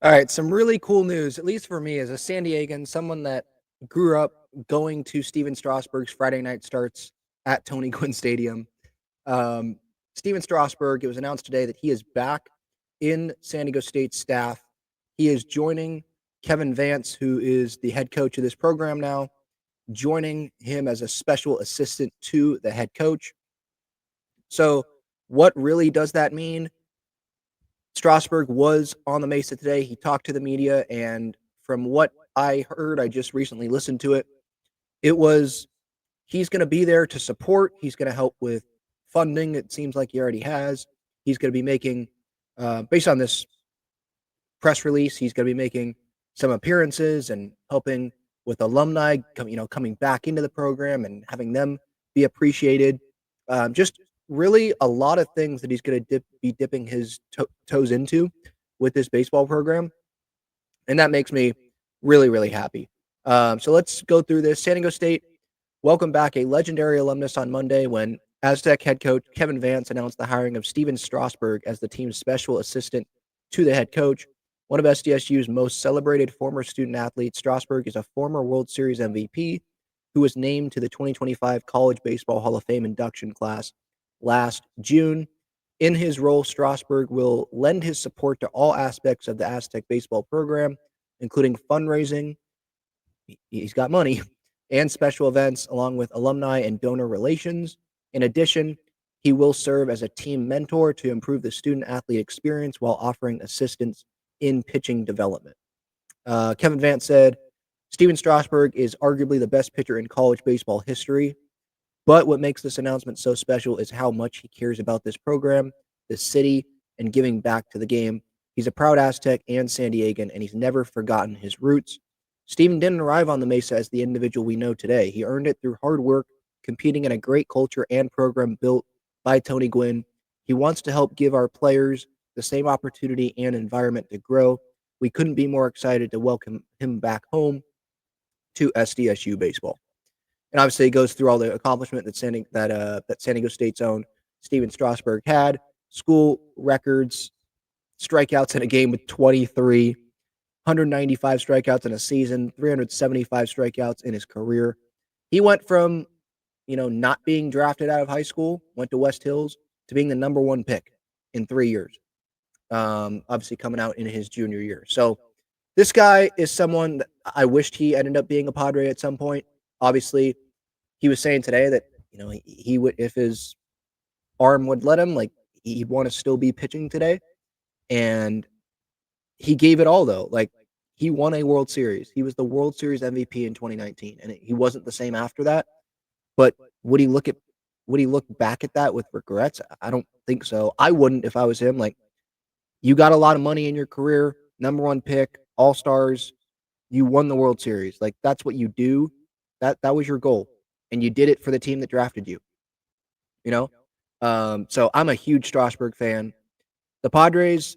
All right, some really cool news, at least for me as a San Diegan, someone that grew up going to Stephen Strasburg's Friday night starts at Tony Gwynn Stadium. Um, Stephen Strasburg, it was announced today that he is back in San Diego State staff. He is joining Kevin Vance, who is the head coach of this program now, joining him as a special assistant to the head coach. So, what really does that mean? Strasburg was on the Mesa today. He talked to the media, and from what I heard, I just recently listened to it. It was he's going to be there to support. He's going to help with funding. It seems like he already has. He's going to be making, based on this press release, he's going to be making some appearances and helping with alumni, coming back into the program and having them be appreciated. Just really a lot of things that he's going to be dipping his toes into with this baseball program, and that makes me really, really happy. So let's go through this. San Diego State welcomed back a legendary alumnus on Monday when Aztec head coach Kevin Vance announced the hiring of Stephen Strasburg as the team's special assistant to the head coach. One of SDSU's most celebrated former student athletes, Strasburg is a former World Series MVP who was named to the 2025 College Baseball Hall of Fame induction class last June. In his role, Strasburg will lend his support to all aspects of the Aztec baseball program, including fundraising. He's got money and special events, along with alumni and donor relations. In addition, he will serve as a team mentor to improve the student athlete experience while offering assistance in pitching development. Kevin Vance said, Stephen Strasburg is arguably the best pitcher in college baseball history, but what makes this announcement so special is how much he cares about this program, the city, and giving back to the game. He's a proud Aztec and San Diegan, and he's never forgotten his roots. Stephen didn't arrive on the Mesa as the individual we know today. He earned it through hard work, competing in a great culture and program built by Tony Gwynn. He wants to help give our players the same opportunity and environment to grow. We couldn't be more excited to welcome him back home to SDSU baseball. And obviously, it goes through all the accomplishment that San Diego State's own Stephen Strasburg had. School records, strikeouts in a game with 23, 195 strikeouts in a season, 375 strikeouts in his career. He went from, not being drafted out of high school, went to West Hills, to being the number one pick in 3 years. Obviously, coming out in his junior year. So this guy is someone that I wished he ended up being a Padre at some point. Obviously, he was saying today that he would, if his arm would let him, like he'd want to still be pitching today, and he gave it all though. Like he won a World Series. He was the World Series MVP in 2019, and he wasn't the same after that. But would he look back at that with regrets? I don't think so. I wouldn't if I was him. Like you got a lot of money in your career, number one pick, all stars. You won the World Series. Like that's what you do. That was your goal, and you did it for the team that drafted you. You know, so I'm a huge Strasburg fan. The Padres,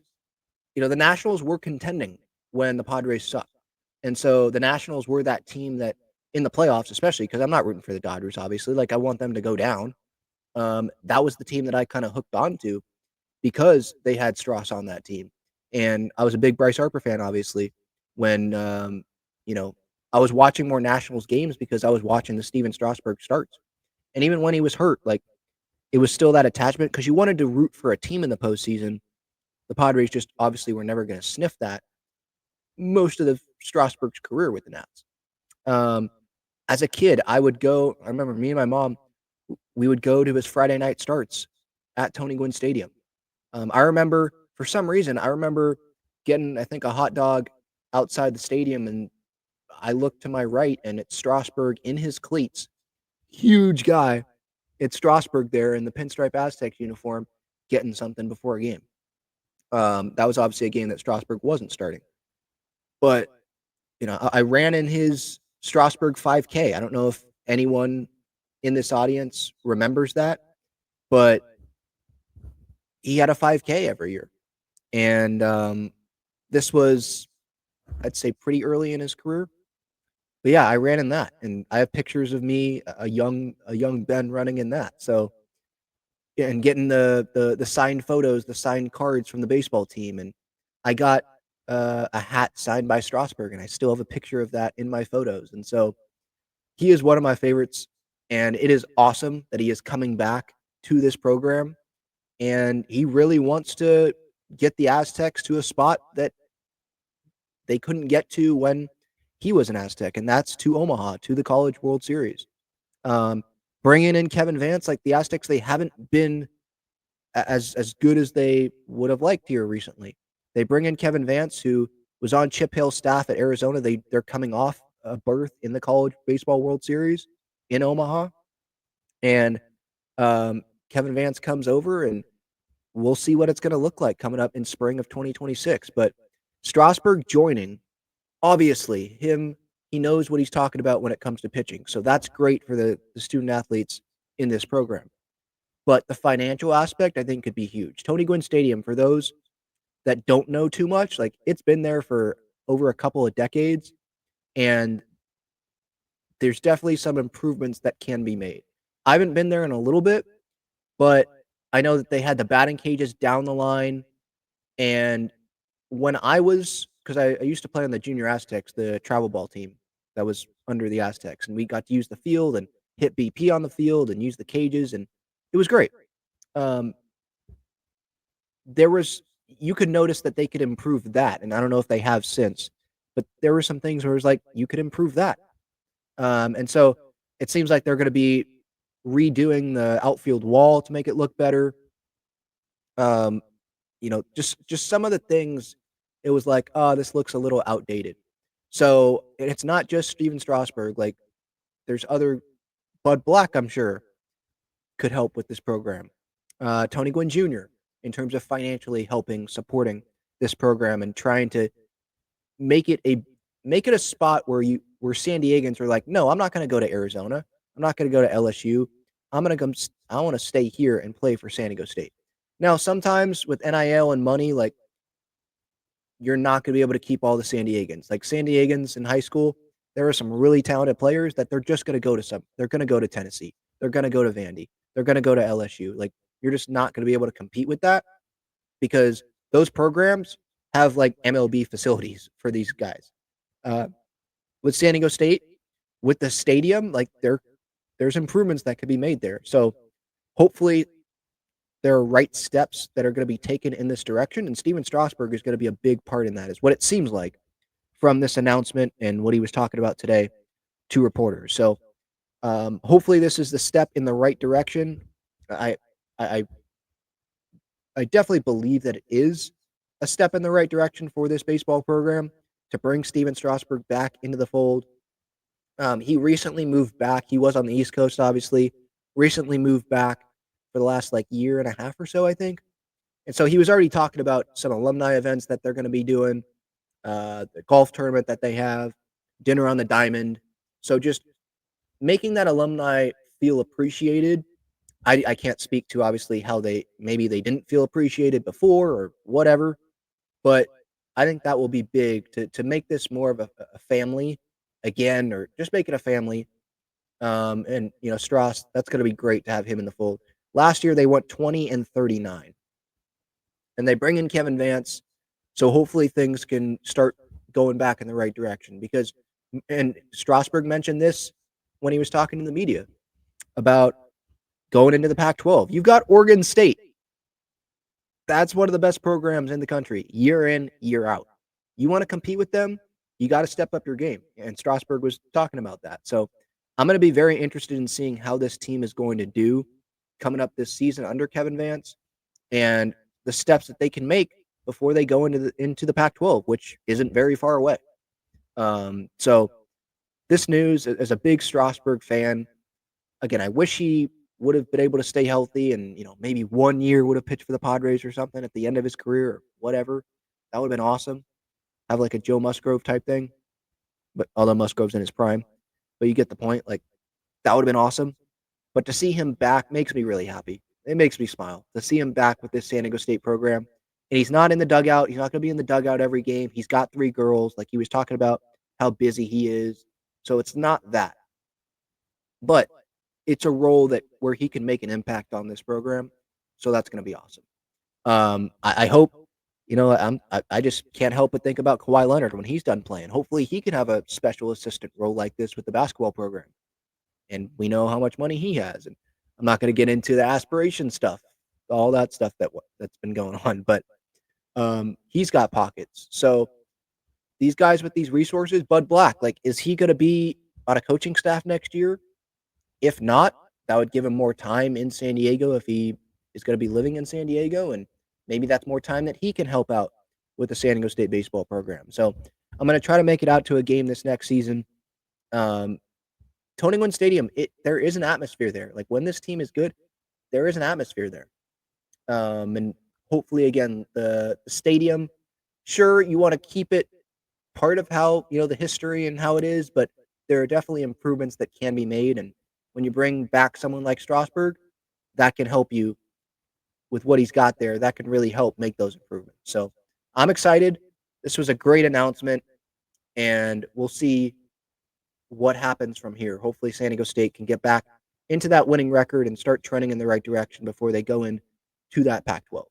the Nationals were contending when the Padres sucked, and so the Nationals were that team that in the playoffs, especially because I'm not rooting for the Dodgers, obviously. Like I want them to go down. That was the team that I kind of hooked onto because they had Strauss on that team. And I was a big Bryce Harper fan, obviously, when, I was watching more Nationals games because I was watching the Steven Strasburg starts. And even when he was hurt, like, it was still that attachment because you wanted to root for a team in the postseason. The Padres just obviously were never going to sniff that most of the Strasburg's career with the Nats. As a kid, I remember me and my mom, we would go to his Friday night starts at Tony Gwynn Stadium. I remember, for some reason, getting, I think, a hot dog outside the stadium, and I looked to my right, and it's Strasburg in his cleats. Huge guy. It's Strasburg there in the pinstripe Aztecs uniform getting something before a game. That was obviously a game that Strasburg wasn't starting. But, I ran in his Strasburg 5K. I don't know if anyone in this audience remembers that, but he had a 5K every year. And this was, I'd say, pretty early in his career. But yeah, I ran in that, and I have pictures of me, a young Ben, running in that. So, and getting the signed photos, the signed cards from the baseball team, and I got a hat signed by Strasburg, and I still have a picture of that in my photos. And so he is one of my favorites, and it is awesome that he is coming back to this program. And he really wants to get the Aztecs to a spot that they couldn't get to when he was an Aztec, and that's to Omaha, to the College World Series. Um, Bringing in Kevin Vance, like the Aztecs, they haven't been as good as they would have liked here recently. They bring in Kevin Vance, who was on Chip Hill's staff at Arizona. They're coming off a berth in the College Baseball World Series in Omaha, and um, Kevin Vance comes over, and we'll see what it's going to look like coming up in spring of 2026. But Strasburg joining, obviously, he knows what he's talking about when it comes to pitching. So that's great for the student athletes in this program. But the financial aspect, I think, could be huge. Tony Gwynn Stadium, for those that don't know too much, like it's been there for over a couple of decades, and there's definitely some improvements that can be made. I haven't been there in a little bit, but I know that they had the batting cages down the line. And when I was, because I used to play on the Junior Aztecs, the travel ball team that was under the Aztecs, and we got to use the field and hit BP on the field and use the cages, and it was great. Um, there was you could notice that they could improve that, and I don't know if they have since, but there were some things where it was like you could improve that. And so it seems like they're going to be redoing the outfield wall to make it look better. Um, just some of the things, it was like, oh, this looks a little outdated. So it's not just Steven Strasburg. Like there's other Bud Black, I'm sure, could help with this program. Tony Gwynn Jr. in terms of financially helping, supporting this program and trying to make it a make it a spot where San Diegans are like, no, I'm not going to go to Arizona. I'm not going to go to LSU. I'm going to come. I want to stay here and play for San Diego State. Now, sometimes with NIL and money, like you're not going to be able to keep all the San Diegans. Like San Diegans in high school, there are some really talented players that they're just going to go to some. They're going to go to Tennessee. They're going to go to Vandy. They're going to go to LSU. Like you're just not going to be able to compete with that because those programs have like MLB facilities for these guys. Uh, with San Diego State, with the stadium, like there's improvements that could be made there. So hopefully there are right steps that are going to be taken in this direction, and Stephen Strasburg is going to be a big part in that, is what it seems like from this announcement and what he was talking about today to reporters. So hopefully this is the step in the right direction. I I I definitely believe that it is a step in the right direction for this baseball program to bring Stephen Strasburg back into the fold. He recently moved back. He was on the East Coast, obviously. Recently moved back for the last like year and a half or so, I think. And so he was already talking about some alumni events that they're going to be doing, the golf tournament that they have, dinner on the diamond. So just making that alumni feel appreciated. I can't speak to obviously how maybe they didn't feel appreciated before or whatever, but I think that will be big to make this more of a family again, or just make it a family. And Strauss, that's going to be great to have him in the fold. Last year they went 20-39, and they bring in Kevin Vance, so hopefully things can start going back in the right direction. Because, and Strasburg mentioned this when he was talking to the media about going into the Pac-12. You've got Oregon State. That's one of the best programs in the country, year in, year out. You want to compete with them, you got to step up your game. And Strasburg was talking about that. So I'm going to be very interested in seeing how this team is going to do coming up this season under Kevin Vance and the steps that they can make before they go into the Pac-12, which isn't very far away. So this news, as a big Strasburg fan, again, I wish he would have been able to stay healthy and, maybe 1 year would have pitched for the Padres or something at the end of his career or whatever. That would have been awesome. Have like a Joe Musgrove type thing, but although Musgrove's in his prime, but you get the point. Like that would have been awesome. But to see him back makes me really happy. It makes me smile to see him back with this San Diego State program. And he's not in the dugout. He's not going to be in the dugout every game. He's got 3 girls. Like he was talking about how busy he is. So it's not that. But it's a role that where he can make an impact on this program. So that's going to be awesome. I hope I just can't help but think about Kawhi Leonard when he's done playing. Hopefully, he can have a special assistant role like this with the basketball program. And we know how much money he has. And I'm not going to get into the aspiration stuff, all that stuff that's been going on, but he's got pockets. So these guys with these resources, Bud Black, like, is he going to be on a coaching staff next year? If not, that would give him more time in San Diego if he is going to be living in San Diego, and maybe that's more time that he can help out with the San Diego State baseball program. So I'm going to try to make it out to a game this next season. Tony Gwynn Stadium, there is an atmosphere there. Like, when this team is good, there is an atmosphere there. And hopefully, again, the stadium, sure, you want to keep it part of how, the history and how it is, but there are definitely improvements that can be made. And when you bring back someone like Strasburg, that can help you with what he's got there. That can really help make those improvements. So I'm excited. This was a great announcement, and we'll see what happens from here. Hopefully San Diego State can get back into that winning record and start trending in the right direction before they go in to that Pac-12.